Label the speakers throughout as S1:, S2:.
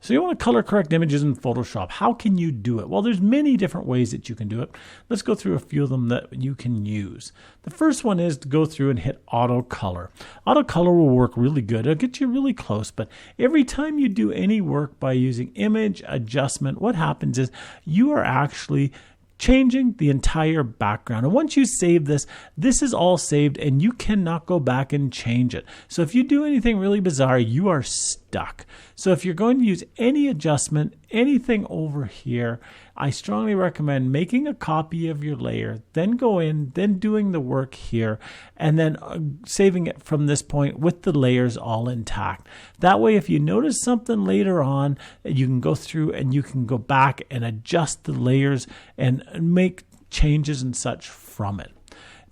S1: So you want to color correct images in Photoshop. How can you do it? Well, there's many different ways that you can do it. Let's go through a few of them that you can use. The first one is to go through and hit auto color. Auto color will work really good. It'll get you really close, but every time you do any work by using image adjustment, what happens is you are actually changing the entire background. And once you save this, this is all saved and you cannot go back and change it. So if you do anything really bizarre, you are stuck. So if you're going to use any adjustment, anything over here, I strongly recommend making a copy of your layer, then go in, then doing the work here, and then saving it from this point with the layers all intact. That way, if you notice something later on, you can go through and you can go back and adjust the layers and make changes and such from it.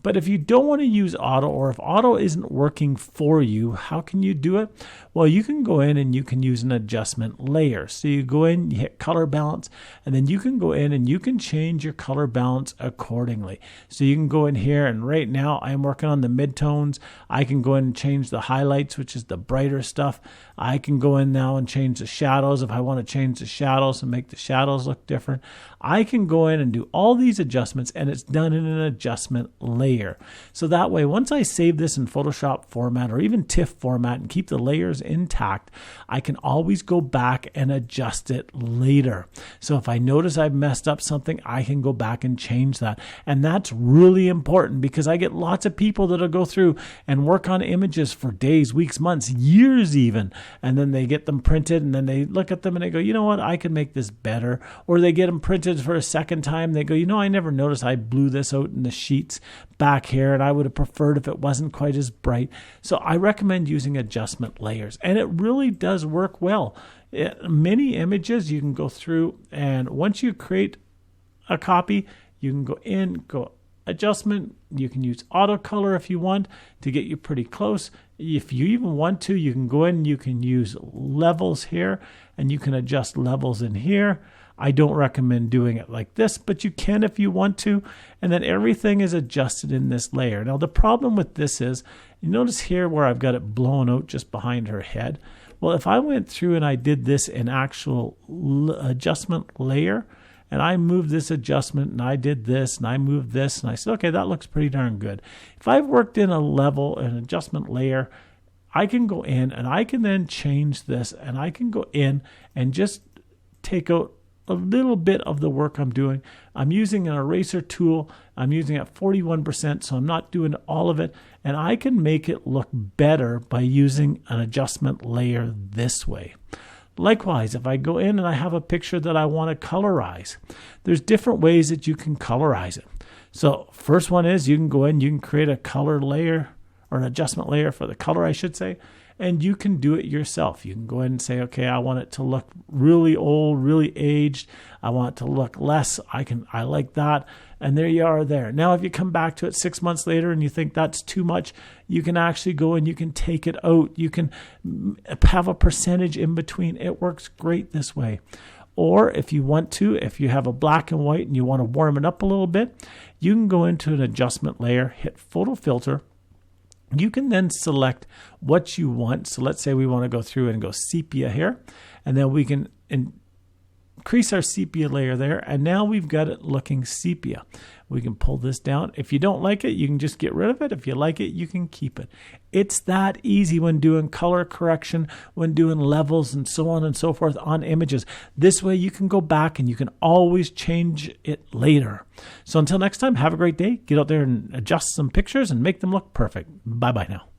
S1: But if you don't want to use auto, or if auto isn't working for you, how can you do it? Well, you can go in and you can use an adjustment layer. So you go in, you hit color balance, and then you can go in and you can change your color balance accordingly. So you can go in here, and right now I'm working on the midtones. I can go in and change the highlights, which is the brighter stuff. I can go in now and change the shadows if I want to change the shadows and make the shadows look different. I can go in and do all these adjustments, and it's done in an adjustment layer. So that way, once I save this in Photoshop format or even TIFF format and keep the layers intact, I can always go back and adjust it later. So if I notice I've messed up something, I can go back and change that. And that's really important because I get lots of people that'll go through and work on images for days, weeks, months, years even. And then they get them printed and then they look at them and they go, you know what, I can make this better. Or they get them printed for a second time. They go, you know, I never noticed I blew this out in the sheets back here and I would have preferred if it wasn't quite as bright. So I recommend using adjustment layers, and it really does work well. Many images you can go through, and once you create a copy, you can go in, go adjustment. You can use auto color if you want to get you pretty close. If you even want to, you can go in, you can use levels here, and you can adjust levels in here. I don't recommend doing it like this, but you can if you want to, and then everything is adjusted in this layer. Now the problem with this is, you notice here where I've got it blown out just behind her head. Well, if I went through and I did this in actual adjustment layer, and I moved this adjustment, and I did this, and I moved this, and I said, okay, that looks pretty darn good. If I've worked in a level, an adjustment layer, I can go in, and I can then change this, and I can go in and just take out a little bit of the work I'm doing. I'm using an eraser tool. I'm using it at 41%, so I'm not doing all of it, and I can make it look better by using an adjustment layer this way. Likewise, if I go in and I have a picture that I want to colorize, there's different ways that you can colorize it. So first one is you can go in, you can create a color layer or an adjustment layer for the color, I should say, and you can do it yourself. You can go in and say, okay, I want it to look really old, really aged. I want it to look less. I like that. And there you are there. Now, if you come back to it 6 months later and you think that's too much, you can actually go and you can take it out. You can have a percentage in between. It works great this way. Or if you want to, if you have a black and white and you want to warm it up a little bit, you can go into an adjustment layer, hit photo filter. You can then select what you want. So let's say we want to go through and go sepia here, and then we can increase our sepia layer there, and now we've got it looking sepia. We can pull this down. If you don't like it, you can just get rid of it. If you like it, you can keep it. It's that easy when doing color correction, when doing levels and so on and so forth on images. This way you can go back and you can always change it later. So until next time, have a great day. Get out there and adjust some pictures and make them look perfect. Bye-bye now.